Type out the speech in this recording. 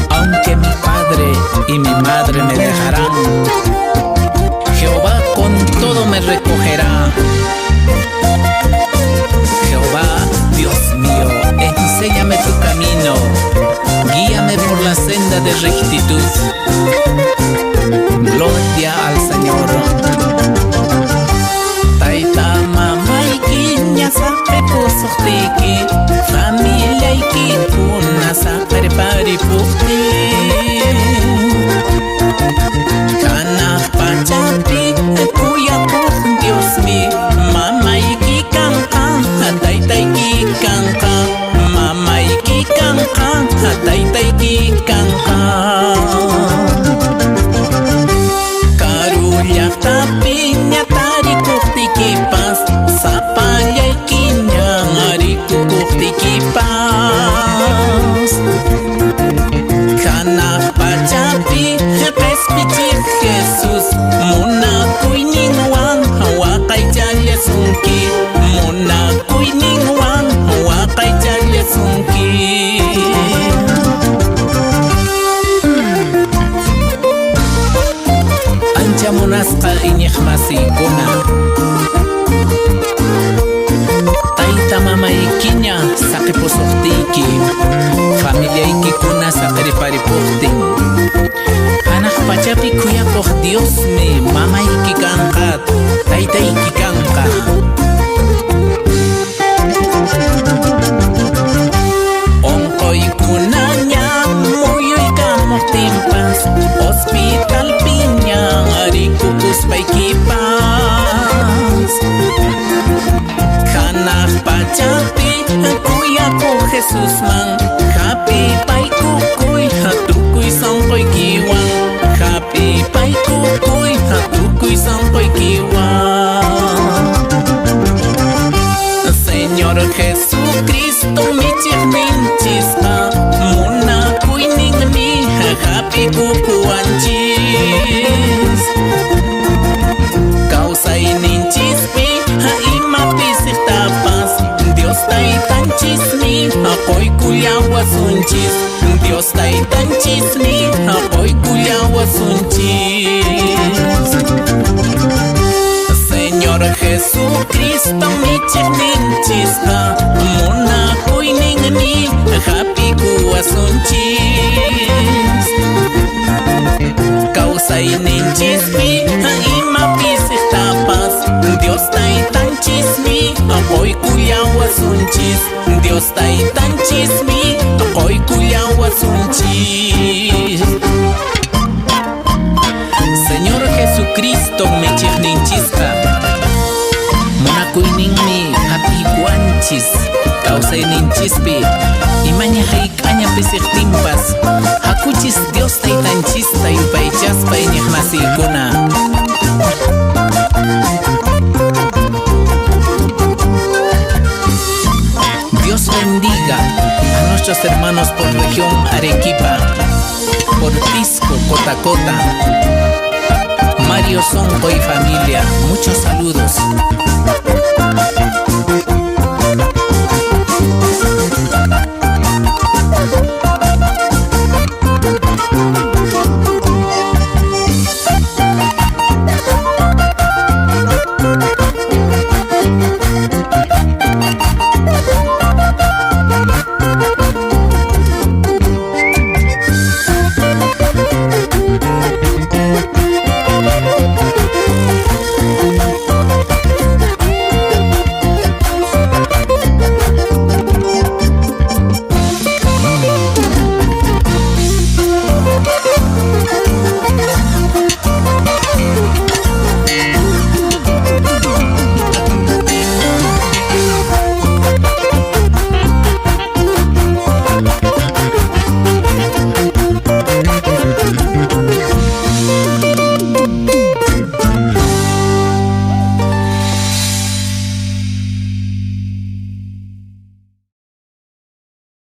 Aunque mi padre y mi madre me dejarán, Jehová con todo me recogerá. Jehová, Dios mío, enséñame tu camino, guíame por la senda de rectitud. Gloria al Señor. Taita mamayki ñasaqe pusuqtiki, familiayki kunasaqe paripukti. Kanaq pachapi kuyakuq Diosmi, mamayki kanqa, taytayki kanqa, mamayki kanqa, taytayki kanqa. Karullaqtapi ñatarikuqtikipas, sapallayki ñarikuqtikipas. Kanaq pachapi qespichiq Jesus, munakuyninwan waqaychallasunki, munakuyninwan waqaychallasunki. Ancha munasqa iñiq masiykuna, tayta mamaykiña saqipusuqtiyki, familiaykikuna saqiriparipuqtin. Hanaq pachapi kuyakuq Diosmi mamayki kanqa, taytayki kanqa. Onqoykunaña muyuykamuqtinpas, hospitalpi ñarikukuspaykipas. Hanaq pachapi kuyakuq Jesusman, hapipaykukuy hatukuy sonqoykiwan, hapipaykukuy hatukuy sonqoykiwan. Señor Jesucristo michiqninchisqa, munakuyninmi hapikukuwanchis. Kawsayninchispi imapisiqtapas, Dios taytanchismi qoykullawasunchis, Dios taytanchismi qoykullawasunchis. Señor Jesucristo michiqninchisqa, munakuyninmi hapikuwasunchis. Kawsayninchispi imapisiqtapas, Dios taytanchismi qoykullawasunchis, Dios taytanchismi qoykullawasunchis. Señor Jesucristo michiqninchisqa, munakuyninmi hapikuwanchis, kawsayninchispi imaña hayk'aña pisiqtinpas, hakuchis Dios taytanchista yupaychaspa iñiq masiykuna. Dios bendiga a nuestros hermanos por región Arequipa, por Pisco, Cotacota, Mario Sonco y familia. Muchos saludos.